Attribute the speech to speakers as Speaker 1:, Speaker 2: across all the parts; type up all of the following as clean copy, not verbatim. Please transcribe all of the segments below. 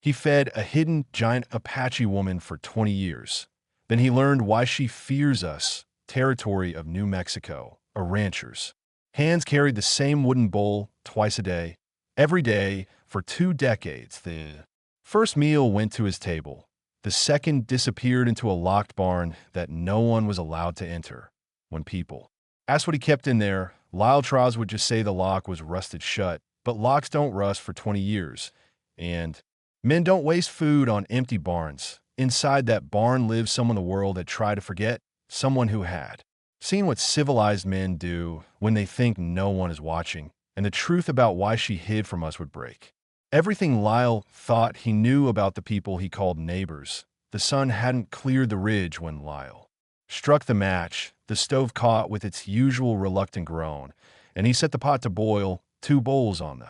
Speaker 1: He fed a hidden giant Apache woman for 20 years. Then he learned why she fears us, territory of New Mexico, a rancher's. Hands carried the same wooden bowl twice a day, every day for 2 decades. The first meal went to his table. The second disappeared into a locked barn that no one was allowed to enter. When people asked what he kept in there, Lyle Traz would just say the lock was rusted shut, but locks don't rust for 20 years. And men don't waste food on empty barns. Inside that barn lived someone the world had tried to forget, someone who had seen what civilized men do when they think no one is watching, and the truth about why she hid from us would break. Everything Lyle thought he knew about the people he called neighbors. The sun hadn't cleared the ridge when Lyle struck the match. The stove caught with its usual reluctant groan, and he set the pot to boil, 2 bowls on the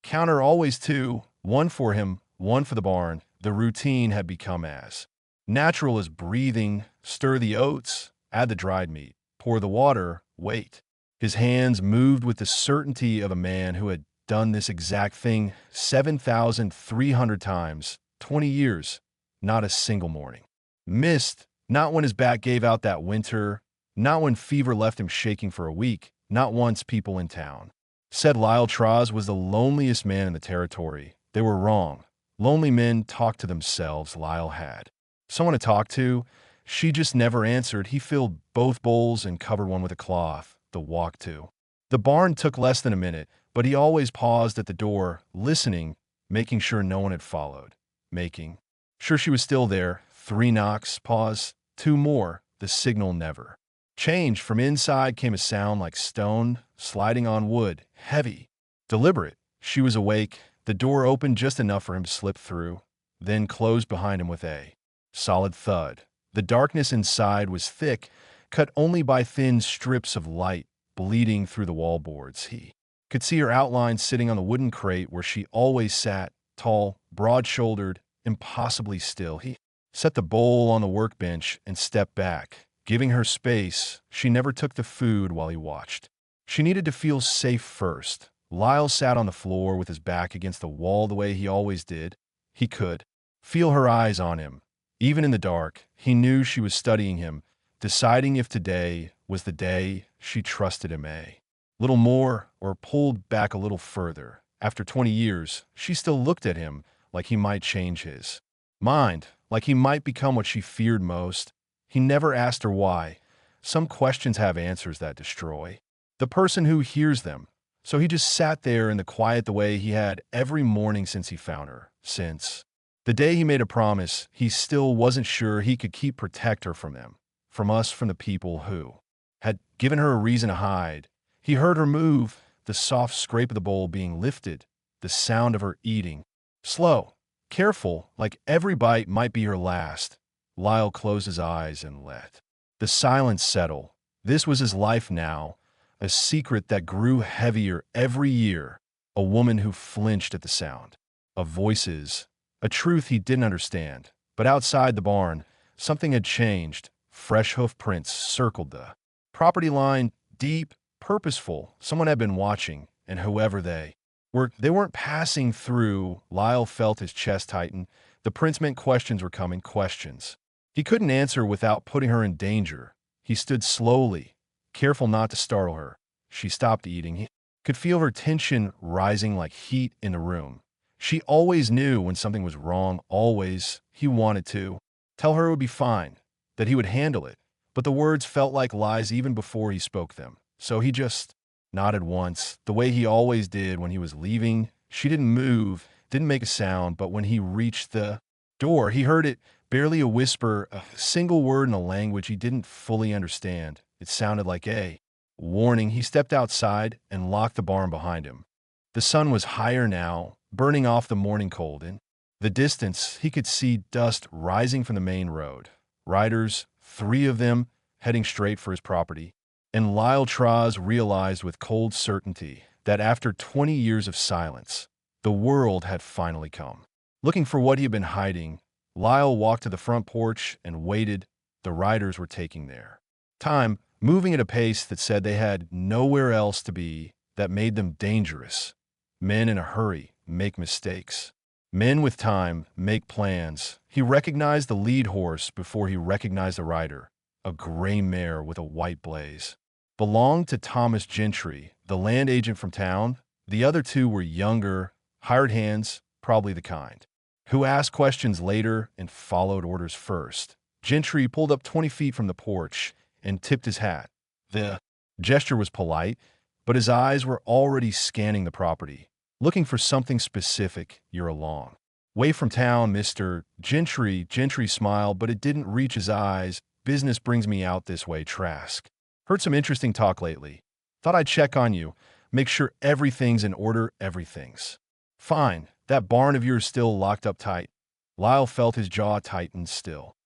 Speaker 1: counter, always 2, one for him, one for the barn. The routine had become as natural as breathing. Stir the oats, add the dried meat, pour the water, wait. His hands moved with the certainty of a man who had done this exact thing 7,300 times, 20 years, not a single morning missed, not when his back gave out that winter, not when fever left him shaking for a week, not once. People in town said Lyle Traz was the loneliest man in the territory. They were wrong. Lonely men talked to themselves. Lyle had someone to talk to. She just never answered. He filled both bowls and covered one with a cloth. The walk to the barn took less than a minute, but he always paused at the door, listening, making sure no one had followed, making sure she was still there. 3 knocks, pause, 2 more. The signal never changed. From inside came a sound like stone sliding on wood, heavy, deliberate. She was awake. The door opened just enough for him to slip through, then closed behind him with a solid thud. The darkness inside was thick, cut only by thin strips of light bleeding through the wall boards. He could see her outline sitting on the wooden crate where she always sat, tall, broad-shouldered, impossibly still. He set the bowl on the workbench and stepped back, giving her space. She never took the food while he watched. She needed to feel safe first. Lyle sat on the floor with his back against the wall the way he always did. He could feel her eyes on him. Even in the dark, he knew she was studying him, deciding if today was the day she trusted him a little more or pulled back a little further. After 20 years, she still looked at him like he might change his mind, like he might become what she feared most. He never asked her why. Some questions have answers that destroy the person who hears them. So he just sat there in the quiet the way he had every morning since he found her. Since the day he made a promise, he still wasn't sure he could protect her from them, from us, from the people who had given her a reason to hide. He heard her move, the soft scrape of the bowl being lifted, the sound of her eating. Slow, careful, like every bite might be her last. Lyle closed his eyes and let the silence settle. This was his life now, a secret that grew heavier every year, a woman who flinched at the sound of voices, a truth he didn't understand. But outside the barn, something had changed. Fresh hoof prints circled the property line, deep, purposeful. Someone had been watching, and whoever they weren't passing through. Lyle felt his chest tighten. The prints meant questions were coming, questions he couldn't answer without putting her in danger. He stood slowly, careful not to startle her. She stopped eating. He could feel her tension rising like heat in the room. She always knew when something was wrong, always. He wanted to tell her it would be fine, that he would handle it, but the words felt like lies even before he spoke them. So he just nodded once, the way he always did when he was leaving. She didn't move, didn't make a sound, but when he reached the door, he heard it, barely a whisper, a single word in a language he didn't fully understand. It sounded like a warning. He stepped outside and locked the barn behind him. The sun was higher now, burning off the morning cold. In the distance, he could see dust rising from the main road. Riders, 3 of them, heading straight for his property. And Lyle Traz realized with cold certainty that after 20 years of silence, the world had finally come. Looking for what he had been hiding, Lyle walked to the front porch and waited. The riders were taking their time, moving at a pace that said they had nowhere else to be, that made them dangerous. Men in a hurry make mistakes. Men with time make plans. He recognized the lead horse before he recognized the rider, a gray mare with a white blaze. Belonged to Thomas Gentry, the land agent from town. The other two were younger, hired hands, probably the kind, who asked questions later and followed orders first. Gentry pulled up 20 feet from the porch and tipped his hat. The gesture was polite, but his eyes were already scanning the property, looking for something specific. "You're along way from town, Mr. Gentry." Gentry smiled, but it didn't reach his eyes. "Business brings me out this way, Trask. Heard some interesting talk lately. Thought I'd check on you, make sure everything's in order." "Everything's fine. That barn of yours still locked up tight." Lyle felt his jaw tighten still.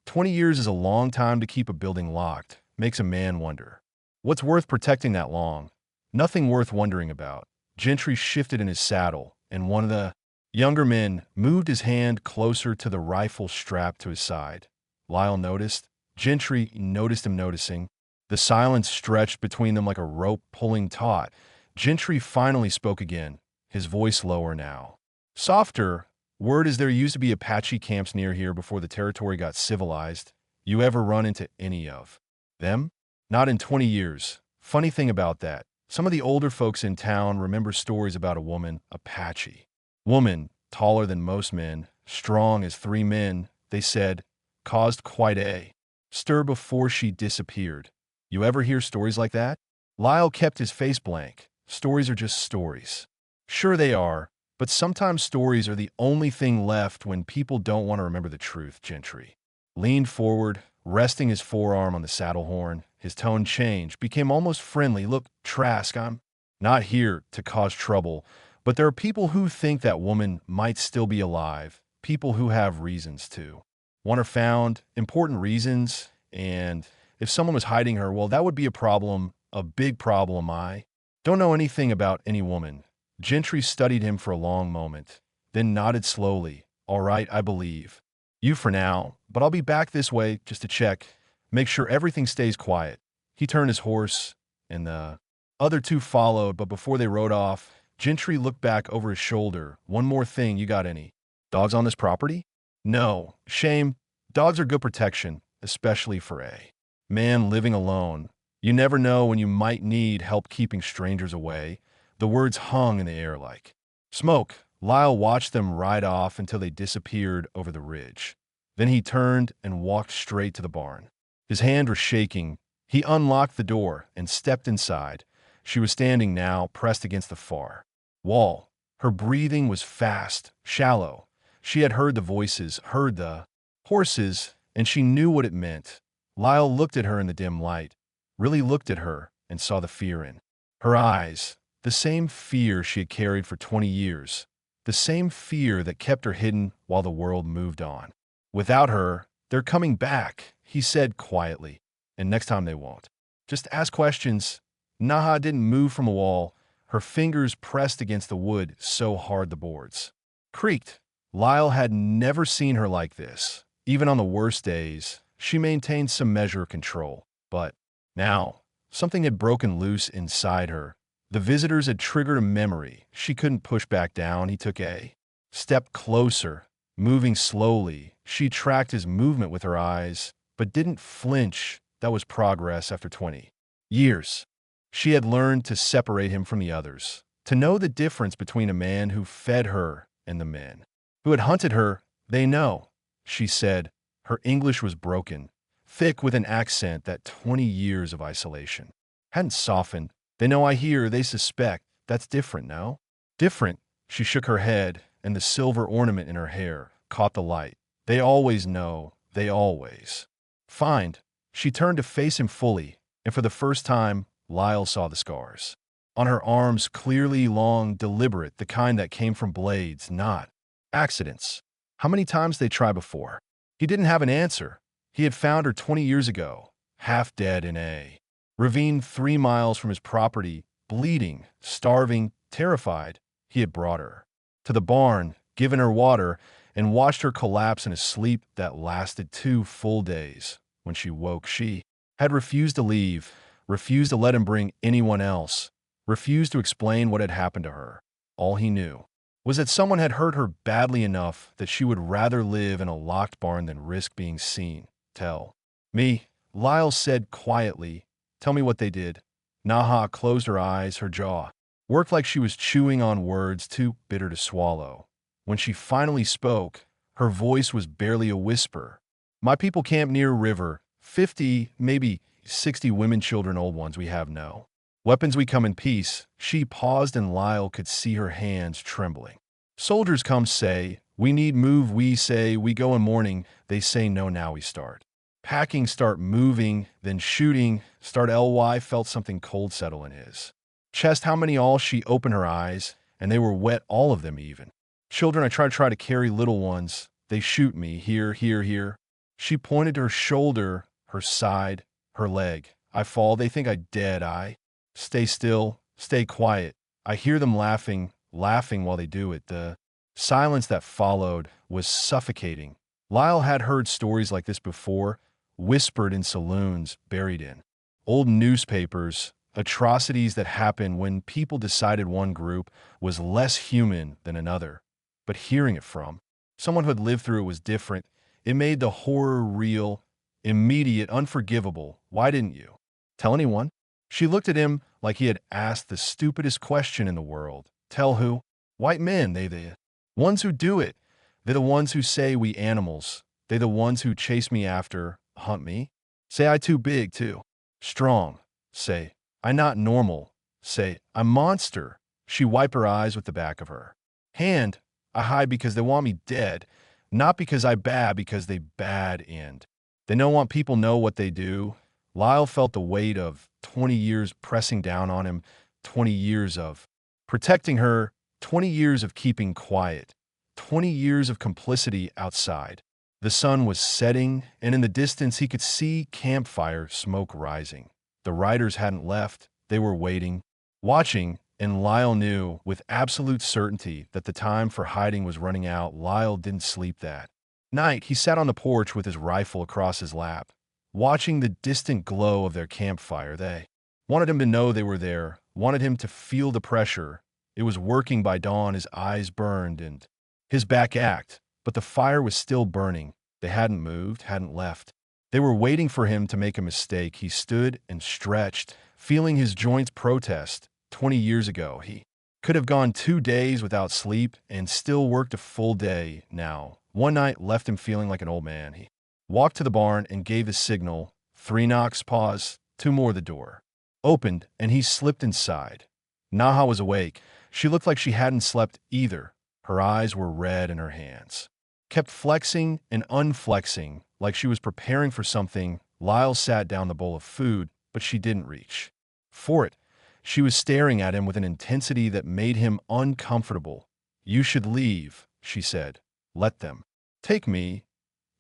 Speaker 1: 20 years is a long time to keep a building locked. Makes a man wonder. What's worth protecting that long? Nothing worth wondering about. Gentry shifted in his saddle, and one of the younger men moved his hand closer to the rifle strapped to his side. Lyle noticed. Gentry noticed him noticing. The silence stretched between them like a rope pulling taut. Gentry finally spoke again, his voice lower now. Softer. "Word is there used to be Apache camps near here before the territory got civilized. You ever run into any of them?" "Not in 20 years. Funny thing about that, some of the older folks in town remember stories about a woman, Apache. Woman, taller than most men, strong as 3 men, they said, caused quite a stir before she disappeared. You ever hear stories like that?" Lyle kept his face blank. Stories are just stories. Sure they are, but sometimes stories are the only thing left when people don't want to remember the truth. Gentry leaned forward, resting his forearm on the saddle horn. His tone changed, became almost friendly. "Look, Trask, I'm not here to cause trouble, but there are people who think that woman might still be alive, people who have reasons to want her found, important reasons, and if someone was hiding her, well, that would be a problem, a big problem. I don't know anything about any woman." Gentry studied him for a long moment, then nodded slowly. "All right, I believe you for now, but I'll be back this way just to check, make sure everything stays quiet." He turned his horse, and the other two followed, but before they rode off, Gentry looked back over his shoulder. "One more thing, you got any dogs on this property?" "No. Shame. Dogs are good protection, especially for a man living alone. You never know when you might need help keeping strangers away." The words hung in the air like smoke. Lyle watched them ride off until they disappeared over the ridge. Then he turned and walked straight to the barn. His hand was shaking. He unlocked the door and stepped inside. She was standing now, pressed against the far wall. Her breathing was fast, shallow. She had heard the voices, heard the horses, and she knew what it meant. Lyle looked at her in the dim light, really looked at her, and saw the fear in her eyes. The same fear she had carried for 20 years. The same fear that kept her hidden while the world moved on. "Without her, they're coming back," he said quietly. "And next time they won't. Just ask questions." Naha didn't move from the wall. Her fingers pressed against the wood so hard the boards creaked. Lyle had never seen her like this. Even on the worst days, she maintained some measure of control. But now, something had broken loose inside her. The visitors had triggered a memory she couldn't push back down. He took a step closer, moving slowly. She tracked his movement with her eyes, but didn't flinch. That was progress after 20 years. She had learned to separate him from the others, to know the difference between a man who fed her and the men who had hunted her. "They know," she said. Her English was broken, thick with an accent that 20 years of isolation hadn't softened. "They know I hear, they suspect. That's different, no?" "Different." She shook her head, and the silver ornament in her hair caught the light. "They always know. They always find." She turned to face him fully, and for the first time, Lyle saw the scars on her arms, clearly long, deliberate, the kind that came from blades, not accidents. How many times they try before? He didn't have an answer. He had found her 20 years ago, half dead in a ravine 3 miles from his property, bleeding, starving, terrified. He had brought her to the barn, given her water, and watched her collapse in a sleep that lasted 2 full days. When she woke, she had refused to leave, refused to let him bring anyone else, refused to explain what had happened to her. All he knew was that someone had hurt her badly enough that she would rather live in a locked barn than risk being seen. Tell me, Lyle said quietly. Tell me what they did. Naha closed her eyes, her jaw worked like she was chewing on words too bitter to swallow. When she finally spoke, her voice was barely a whisper. My people camp near river. 50, maybe 60 women, children, old ones. We have no weapons. We come in peace. She paused and Lyle could see her hands trembling. Soldiers come say, we need move. We say, we go in morning. They say no, now we start. Packing, start moving, then shooting. Start. Ly felt something cold settle in his chest. How many all? She opened her eyes, and they were wet, all of them even. Children, I try to carry little ones. They shoot me. Here, here, here. She pointed to her shoulder, her side, her leg. I fall. They think I dead. I stay still, stay quiet. I hear them laughing while they do it. The silence that followed was suffocating. Lyle had heard stories like this before, whispered in saloons, buried in old newspapers, atrocities that happened when people decided one group was less human than another. But hearing it from someone who had lived through it was different. It made the horror real, immediate, unforgivable. Why didn't you tell anyone? She looked at him like he had asked the stupidest question in the world. Tell who? White men, they the ones who do it. They're the ones who say we animals. They're the ones who chase me after, hunt me. Say I too big, too strong. Say I not normal. Say I'm monster. She wiped her eyes with the back of her hand. I hide because they want me dead, not because I bad, because they bad and they don't want people know what they do. Lyle felt the weight of 20 years pressing down on him, 20 years of protecting her, 20 years of keeping quiet, 20 years of complicity outside. The sun was setting, and in the distance he could see campfire smoke rising. The riders hadn't left. They were waiting, watching, and Lyle knew with absolute certainty that the time for hiding was running out. Lyle didn't sleep that night. He sat on the porch with his rifle across his lap, watching the distant glow of their campfire. They wanted him to know they were there, wanted him to feel the pressure. It was working by dawn. His eyes burned and his back ached, but the fire was still burning. They hadn't moved, hadn't left. They were waiting for him to make a mistake. He stood and stretched, feeling his joints protest. 20 years ago, he could have gone 2 days without sleep and still worked a full day. Now, one night left him feeling like an old man. He walked to the barn and gave the signal. 3 knocks, pause, 2 more. The door opened, and he slipped inside. Naha was awake. She looked like she hadn't slept either. Her eyes were red and her hands kept flexing and unflexing like she was preparing for something. Lyle sat down the bowl of food, but she didn't reach for it. She was staring at him with an intensity that made him uncomfortable. You should leave, she said. Let them take me.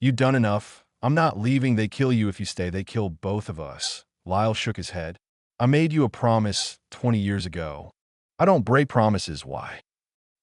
Speaker 1: You done enough. I'm not leaving. They kill you if you stay. They kill both of us. Lyle shook his head. I made you a promise 20 years ago. I don't break promises. Why?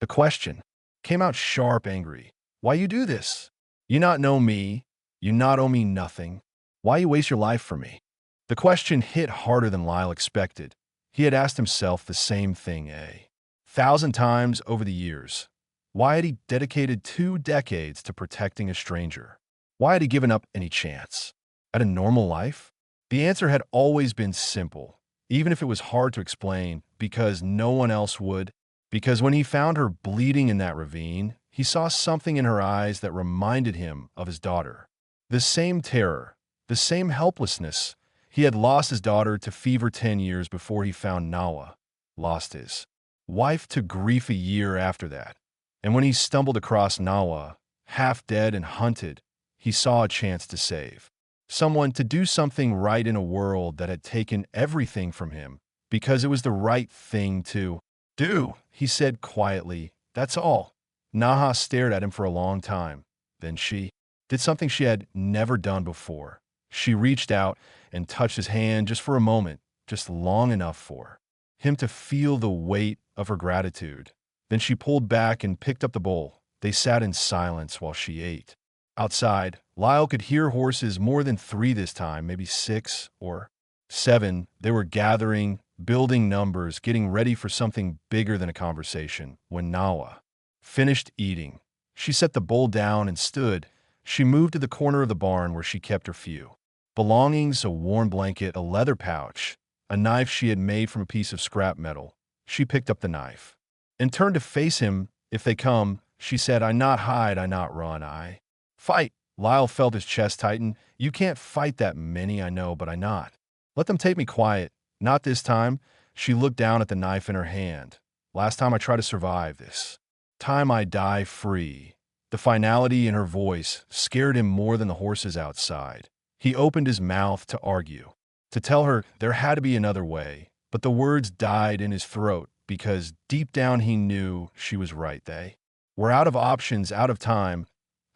Speaker 1: The question came out sharp, angry. Why you do this? You not know me. You not owe me nothing. Why you waste your life for me? The question hit harder than Lyle expected. He had asked himself the same thing 1,000 times over the years. Why had he dedicated 2 decades to protecting a stranger? Why had he given up any chance at a normal life? The answer had always been simple, even if it was hard to explain, because no one else would. Because when he found her bleeding in that ravine, he saw something in her eyes that reminded him of his daughter. The same terror, the same helplessness. He had lost his daughter to fever 10 years before he found Nawa, lost his wife to grief a year after that. And when he stumbled across Nawa, half dead and hunted, he saw a chance to save someone, to do something right in a world that had taken everything from him, because it was the right thing to do. He said quietly, that's all. Naha stared at him for a long time. Then she did something she had never done before. She reached out and touched his hand just for a moment, just long enough for him to feel the weight of her gratitude. Then she pulled back and picked up the bowl. They sat in silence while she ate. Outside, Lyle could hear horses, more than 3 this time, maybe 6 or 7. They were gathering, building numbers, getting ready for something bigger than a conversation. When Nawa Finished eating. She set the bowl down and stood. She moved to the corner of the barn where she kept her few belongings, a warm blanket, a leather pouch, a knife she had made from a piece of scrap metal. She picked up the knife and turned to face him. If they come, she said, I not hide, I not run, I fight. Lyle felt his chest tighten. You can't fight that many, I know, but I not. Let them take me quiet. Not this time. She looked down at the knife in her hand. Last time I tried to survive this time I die free. The finality in her voice scared him more than the horses outside. He opened his mouth to argue, to tell her there had to be another way, but the words died in his throat because deep down he knew she was right. They were out of options, out of time,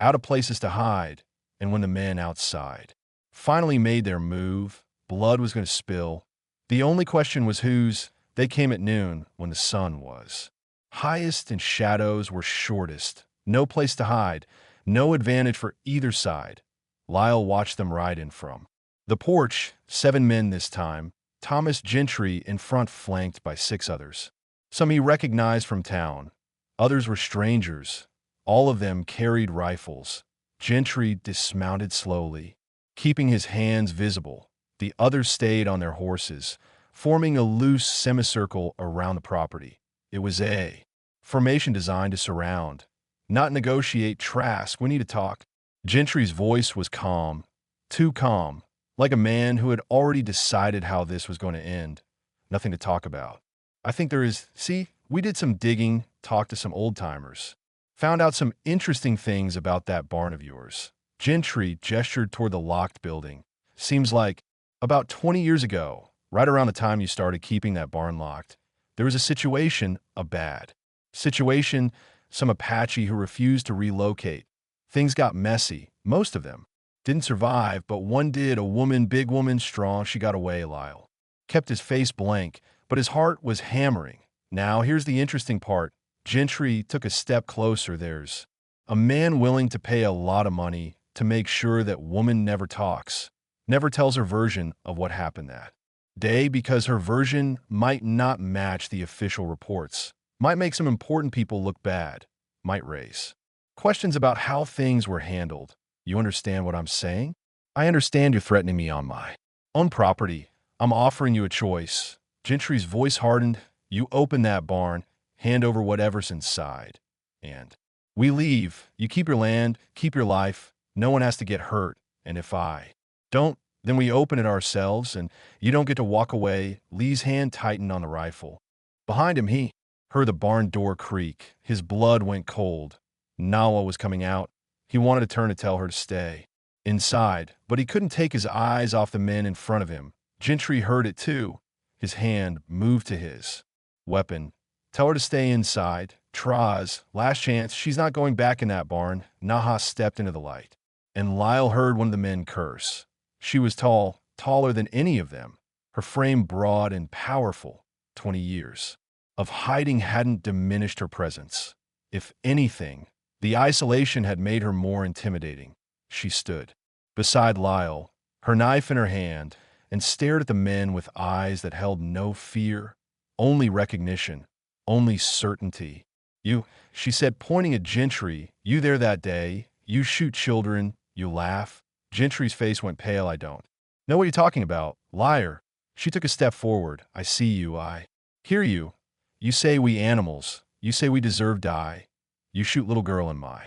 Speaker 1: out of places to hide, and when the men outside finally made their move, blood was going to spill. The only question was whose. They came at noon when the sun was highest and shadows were shortest. No place to hide, no advantage for either side. Lyle watched them ride in from the porch, 7 men this time, Thomas Gentry in front flanked by 6 others. Some he recognized from town, others were strangers. All of them carried rifles. Gentry dismounted slowly, keeping his hands visible. The others stayed on their horses, forming a loose semicircle around the property. It was a formation designed to surround, not negotiate. Trask, we need to talk. Gentry's voice was calm, too calm, like a man who had already decided how this was going to end. Nothing to talk about. I think there is. See, we did some digging, talked to some old-timers, found out some interesting things about that barn of yours. Gentry gestured toward the locked building. Seems like about 20 years ago, right around the time you started keeping that barn locked, there was a situation, a bad situation, some Apache who refused to relocate. Things got messy. Most of them didn't survive, but one did. A woman, big woman, strong. She got away. Lyle kept his face blank, but his heart was hammering. Now, here's the interesting part. Gentry took a step closer. There's a man willing to pay a lot of money to make sure that woman never talks, never tells her version of what happened that day, because her version might not match the official reports, might make some important people look bad, might raise questions about how things were handled. You understand what I'm saying? I understand you're threatening me on my own property. I'm offering you a choice. Gentry's voice hardened. You open that barn, hand over whatever's inside, and we leave. You keep your land, keep your life. No one has to get hurt. And if I don't, then we open it ourselves, and you don't get to walk away. Lee's hand tightened on the rifle. Behind him, he heard the barn door creak. His blood went cold. Nala was coming out. He wanted to turn to tell her to stay inside, but he couldn't take his eyes off the men in front of him. Gentry heard it too. His hand moved to his weapon. Tell her to stay inside. Traz, last chance. She's not going back in that barn. Naha stepped into the light, and Lyle heard one of the men curse. She was tall, taller than any of them. Her frame broad and powerful. 20 years of hiding hadn't diminished her presence. If anything, the isolation had made her more intimidating. She stood beside Lyle, her knife in her hand, and stared at the men with eyes that held no fear, only recognition, only certainty. You, she said, pointing at Gentry, you there that day, you shoot children, you laugh. Gentry's face went pale. I don't know what you're talking about. Liar. She took a step forward. I see you. I hear you. You say we animals. You say we deserve die. You shoot little girl in my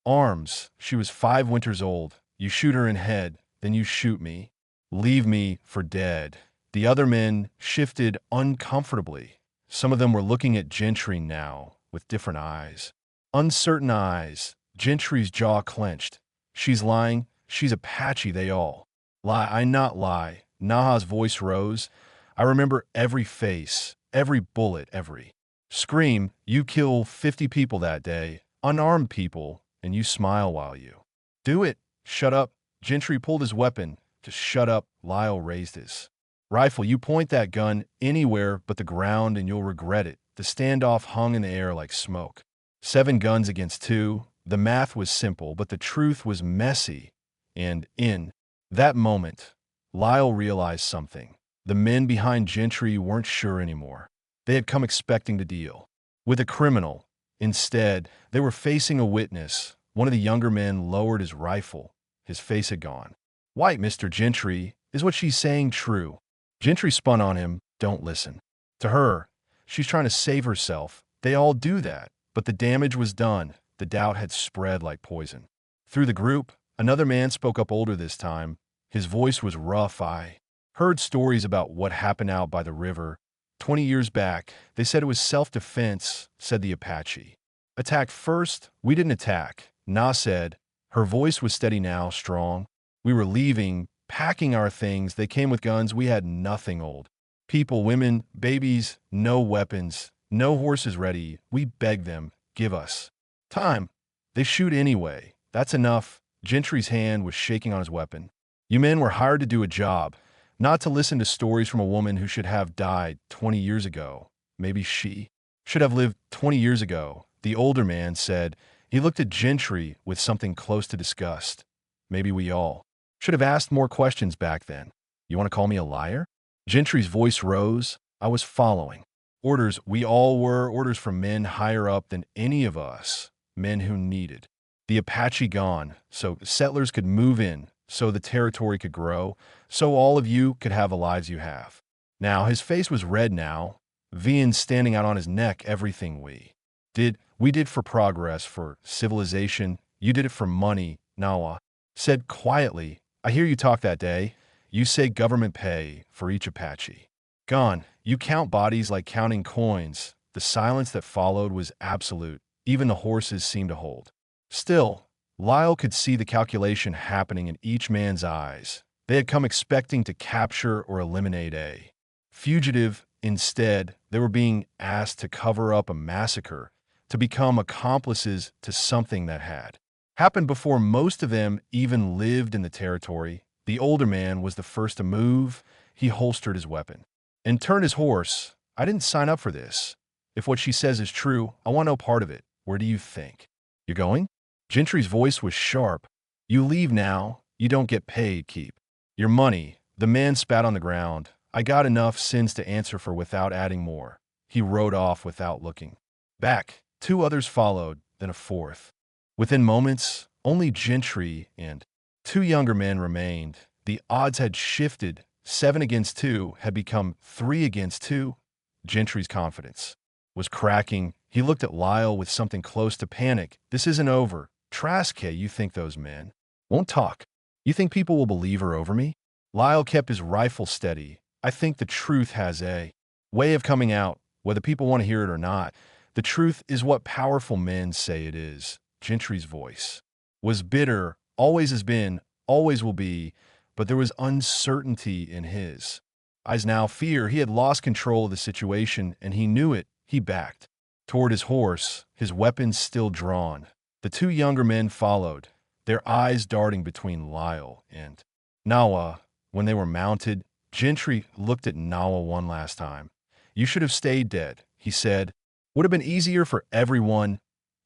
Speaker 1: arms. She was 5 winters old. You shoot her in head. Then you shoot me. Leave me for dead. The other men shifted uncomfortably. Some of them were looking at Gentry now with different eyes. Uncertain eyes. Gentry's jaw clenched. She's lying. She's Apache. They all lie. I not lie. Naha's voice rose. I remember every face, every bullet, every scream. You kill 50 people that day, unarmed people, and you smile while you do it. Shut up. Gentry pulled his weapon. Just shut up. Lyle raised his rifle. You point that gun anywhere but the ground and you'll regret it. The standoff hung in the air like smoke. 7 guns against 2. The math was simple, but the truth was messy. And in that moment, Lyle realized something. The men behind Gentry weren't sure anymore. They had come expecting to deal with a criminal, Instead, they were facing a witness. One of the younger men lowered his rifle. His face had gone white. Mr. Gentry, is what she's saying true? Gentry spun on him. Don't listen to her. She's trying to save herself. They all do that. But the damage was done. The doubt had spread like poison. Through the group, another man spoke up, older this time. His voice was rough. I heard stories about what happened out by the river. 20 years back, they said it was self-defense, said the Apache. Attack first? We didn't attack, Na said. Her voice was steady now, strong. We were leaving, packing our things. They came with guns. We had nothing, old people, women, babies, no weapons, no horses ready. We begged them, give us time. They shoot anyway. That's enough. Gentry's hand was shaking on his weapon. You men were hired to do a job, not to listen to stories from a woman who should have died 20 years ago. Maybe she should have lived 20 years ago, the older man said. He looked at Gentry with something close to disgust. Maybe we all should have asked more questions back then. You want to call me a liar? Gentry's voice rose. I was following orders. We all were. Orders from men higher up than any of us. Men who needed the Apache gone, so settlers could move in, so the territory could grow, so all of you could have the lives you have. Now, his face was red now, veins standing out on his neck. Everything we did for progress, for civilization. You did it for money, Nawa said quietly. I hear you talk that day. You say government pay for each Apache gone. You count bodies like counting coins. The silence that followed was absolute. Even the horses seemed to hold still. Lyle could see the calculation happening in each man's eyes. They had come expecting to capture or eliminate a fugitive. Instead, they were being asked to cover up a massacre, to become accomplices to something that had happened before most of them even lived in the territory. The older man was the first to move. He holstered his weapon and turned his horse. I didn't sign up for this. If what she says is true, I want no part of it. Where do you think you're going? Gentry's voice was sharp. You leave now. You don't get paid. Keep your money. The man spat on the ground. I got enough sins to answer for without adding more. He rode off without looking back. 2 others followed, then a 4th. Within moments, only Gentry and 2 younger men remained. The odds had shifted. 7 against 2 had become 3 against 2. Gentry's confidence was cracking. He looked at Lyle with something close to panic. This isn't over. Trask, you think those men won't talk? You think people will believe her over me? Lyle kept his rifle steady. I think the truth has a way of coming out, whether people want to hear it or not. The truth is what powerful men say it is. Gentry's voice was bitter, always has been, always will be, but there was uncertainty in his eyes now, fear. He had lost control of the situation, and he knew it. He backed toward his horse, his weapons still drawn. The 2 younger men followed, their eyes darting between Lyle and Nawa. When they were mounted, Gentry looked at Nawa one last time. You should have stayed dead, he said. Would have been easier for everyone.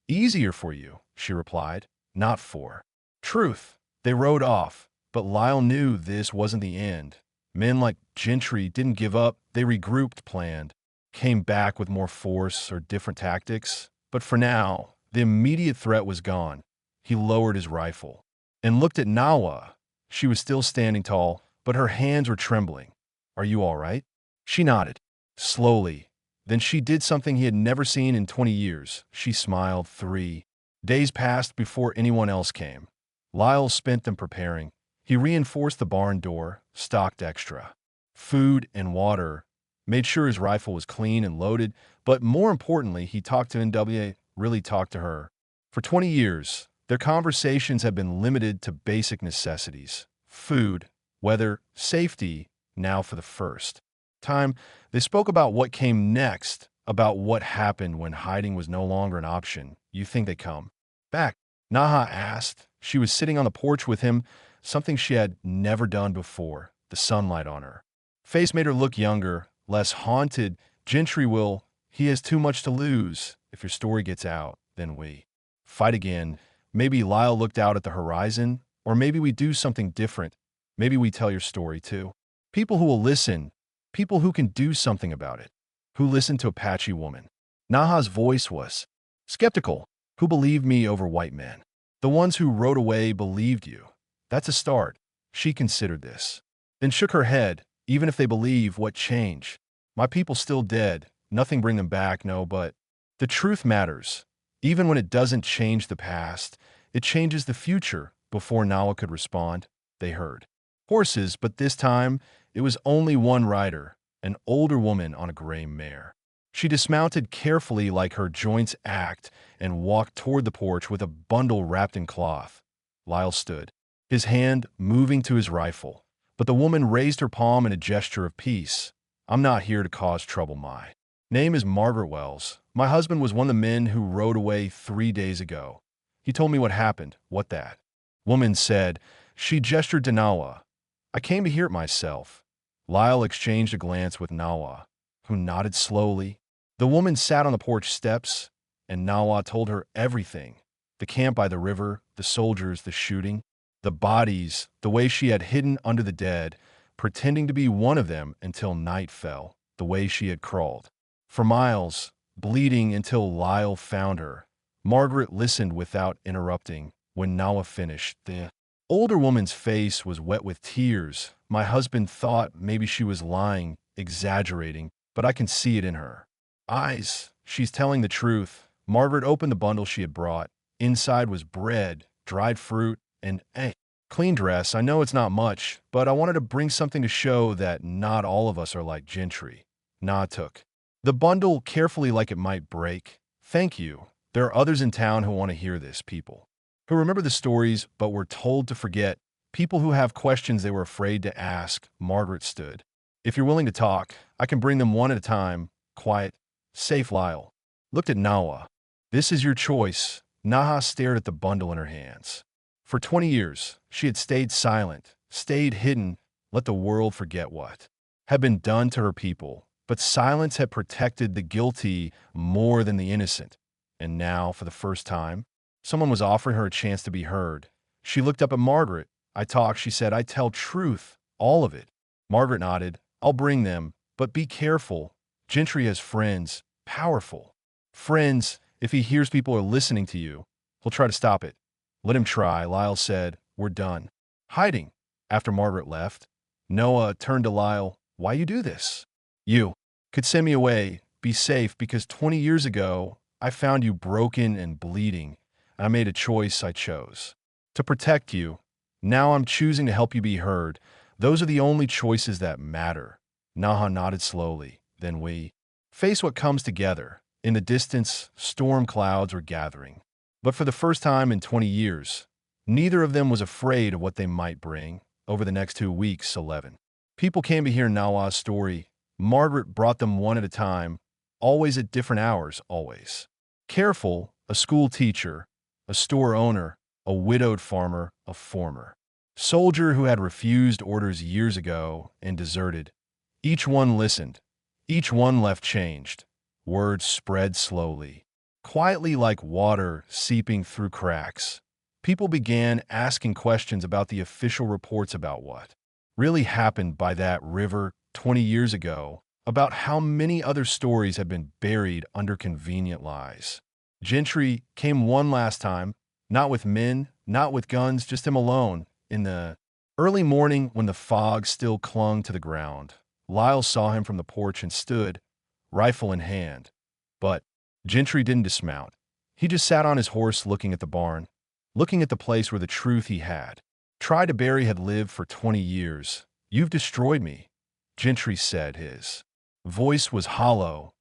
Speaker 1: Easier for you, she replied. Not for truth. They rode off, but Lyle knew this wasn't the end. Men like Gentry didn't give up. They regrouped, planned, came back with more force or different tactics. But for now, the immediate threat was gone. He lowered his rifle and looked at Nawa. She was still standing tall, but her hands were trembling. Are you all right? She nodded, slowly. Then she did something he had never seen in 20 years. She smiled. 3 days passed before anyone else came. Lyle spent them preparing. He reinforced the barn door, stocked extra food and water, made sure his rifle was clean and loaded, but more importantly, he talked to NWA, really talked to her. For 20 years, their conversations had been limited to basic necessities: food, weather, safety. Now, for the first time, they spoke about what came next, about what happened when hiding was no longer an option. You think they come back? Naha asked. She was sitting on the porch with him, something she had never done before. The sunlight on her face made her look younger, less haunted. Gentry will. He has too much to lose. If your story gets out, then we fight again. Maybe Lyle looked out at the horizon, or maybe we do something different. Maybe we tell your story too. People who will listen, people who can do something about it, who listen to Apache woman. Naha's voice was Skeptical. Who believed me over white men? The ones who rode away believed you. That's a start. She considered this. Then shook her head. Even if they believe, what change? My people still dead. Nothing bring them back, no, but the truth matters. Even when it doesn't change the past, it changes the future. Before Nala could respond, they heard horses, but this time it was only one rider, an older woman on a gray mare. She dismounted carefully like her joints ached and walked toward the porch with a bundle wrapped in cloth. Lyle stood, his hand moving to his rifle, but the woman raised her palm in a gesture of peace. I'm not here to cause trouble, my name is Margaret Wells. My husband was one of the men who rode away 3 days ago. He told me what happened. What that woman said. She gestured to Nawa. I came to hear it myself. Lyle exchanged a glance with Nawa, who nodded slowly. The woman sat on the porch steps, and Nawa told her everything. The camp by the river, the soldiers, the shooting, the bodies, the way she had hidden under the dead, pretending to be one of them until night fell, the way she had crawled for miles, bleeding until Lyle found her. Margaret listened without interrupting. When Nawa finished, the older woman's face was wet with tears. My husband thought maybe she was lying, exaggerating, but I can see it in her eyes. She's telling the truth. Margaret opened the bundle she had brought. Inside was bread, dried fruit, and a clean dress. I know it's not much, but I wanted to bring something to show that not all of us are like Gentry. Na took the bundle carefully like it might break. Thank you. There are others in town who want to hear this, people who remember the stories but were told to forget, people who have questions they were afraid to ask. Margaret stood. If you're willing to talk, I can bring them one at a time. Quiet, safe. Lyle looked at Nawa. This is your choice. Naha stared at the bundle in her hands. For 20 years, she had stayed silent, stayed hidden, let the world forget what had been done to her people. But silence had protected the guilty more than the innocent. And now, for the first time, someone was offering her a chance to be heard. She looked up at Margaret. I talk, she said. I tell truth, all of it. Margaret nodded. I'll bring them, but be careful. Gentry has friends, powerful friends. If he hears people are listening to you, he'll try to stop it. Let him try. Lyle said. We're done hiding. After Margaret left, Noah turned to Lyle. Why you do this? You could send me away, be safe, because 20 years ago, I found you broken and bleeding. I made a choice. I chose to protect you. Now I'm choosing to help you be heard. Those are the only choices that matter. Naha nodded slowly. Then we face what comes together. In the distance, storm clouds were gathering. But for the first time in 20 years, neither of them was afraid of what they might bring. Over the next 2 weeks, 11 people came to hear Nawa's story. Margaret brought them one at a time, always at different hours, always. Careful, a school teacher, a store owner, a widowed farmer, a former soldier who had refused orders years ago and deserted. Each one listened. Each one left changed. Words spread slowly, quietly like water seeping through cracks. People began asking questions about the official reports about what really happened by that river 20 years ago, about how many other stories had been buried under convenient lies. Gentry came one last time, not with men, not with guns, just him alone. In the early morning when the fog still clung to the ground, Lyle saw him from the porch and stood, rifle in hand. But Gentry didn't dismount. He just sat on his horse looking at the barn, looking at the place where the truth he had tried to bury had lived for 20 years. You've destroyed me, Gentry said. His voice was hollow,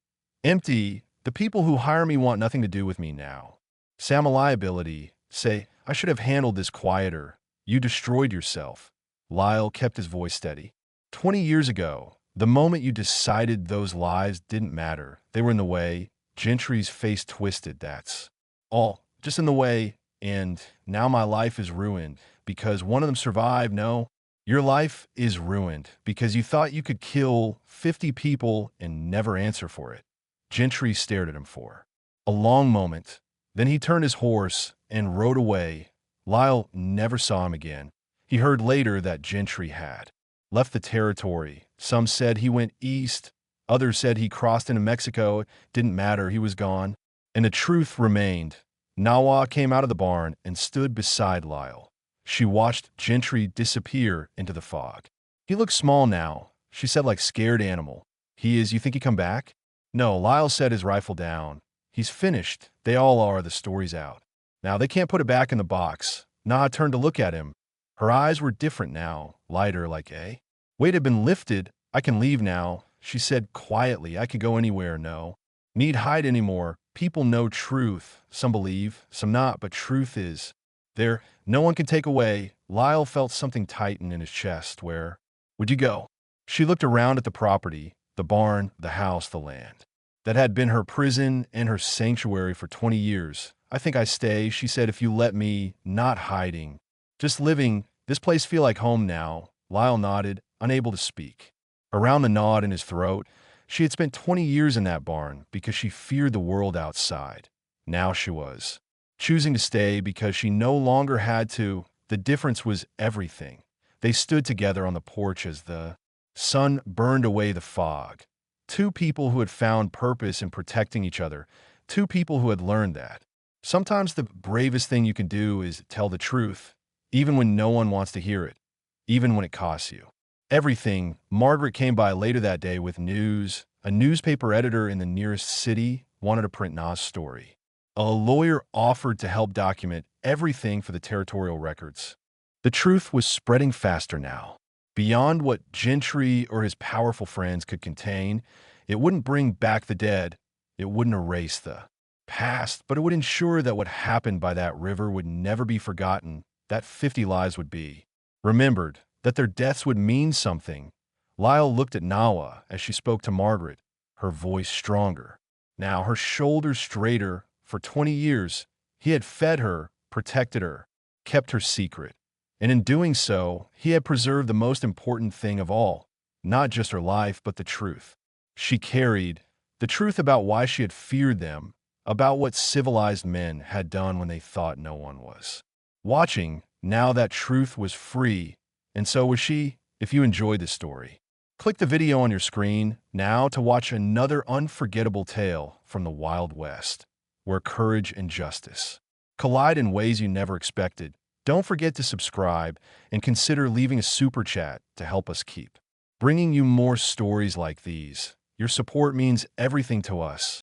Speaker 1: empty. The people who hire me want nothing to do with me now. Sam, a liability. Say, I should have handled this quieter. You destroyed yourself. Lyle kept his voice steady. 20 years ago, the moment you decided those lies didn't matter, they were in the way. Gentry's face twisted. That's all, just in the way. And now my life is ruined because one of them survived. No, your life is ruined because you thought you could kill 50 people and never answer for it. Gentry stared at him for a long moment. Then he turned his horse and rode away. Lyle never saw him again. He heard later that Gentry had left the territory. Some said he went east. Others said he crossed into Mexico. It didn't matter. He was gone. And the truth remained. Nawa came out of the barn and stood beside Lyle. She watched Gentry disappear into the fog. He looks small now, she said, like scared animal. He is, you think he come back? No, Lyle set his rifle down. He's finished. They all are, the story's out. Now they can't put it back in the box. Na turned to look at him. Her eyes were different now, lighter like, eh? Weight had been lifted. I can leave now, she said quietly. I could go anywhere, no. Need hide anymore. People know truth. Some believe, some not, but truth is there. No one can take away. Lyle felt something tighten in his chest. Where would you go? She looked around at the property, the barn, the house, the land. That had been her prison and her sanctuary for 20 years. I think I stay, she said, if you let me, not hiding. Just living, this place feel like home now. Lyle nodded, unable to speak. Around the knot in his throat, she had spent 20 years in that barn because she feared the world outside. Now she was choosing to stay because she no longer had to. The difference was everything. They stood together on the porch as the sun burned away the fog. Two people who had found purpose in protecting each other. Two people who had learned that sometimes the bravest thing you can do is tell the truth, even when no one wants to hear it, even when it costs you everything. Margaret came by later that day with news. A newspaper editor in the nearest city wanted to print Na's story. A lawyer offered to help document everything for the territorial records. The truth was spreading faster now. Beyond what Gentry or his powerful friends could contain, it wouldn't bring back the dead. It wouldn't erase the past, but it would ensure that what happened by that river would never be forgotten, that 50 lives would be remembered, that their deaths would mean something. Lyle looked at Nawa as she spoke to Margaret, her voice stronger. Now her shoulders straighter. For 20 years, he had fed her, protected her, kept her secret. And in doing so, he had preserved the most important thing of all, not just her life, but the truth. She carried the truth about why she had feared them, about what civilized men had done when they thought no one was watching. Now that truth was free, and so was she. If you enjoyed this story, click the video on your screen now to watch another unforgettable tale from the Wild West, where courage and justice collide in ways you never expected. Don't forget to subscribe and consider leaving a super chat to help us keep bringing you more stories like these. Your support means everything to us.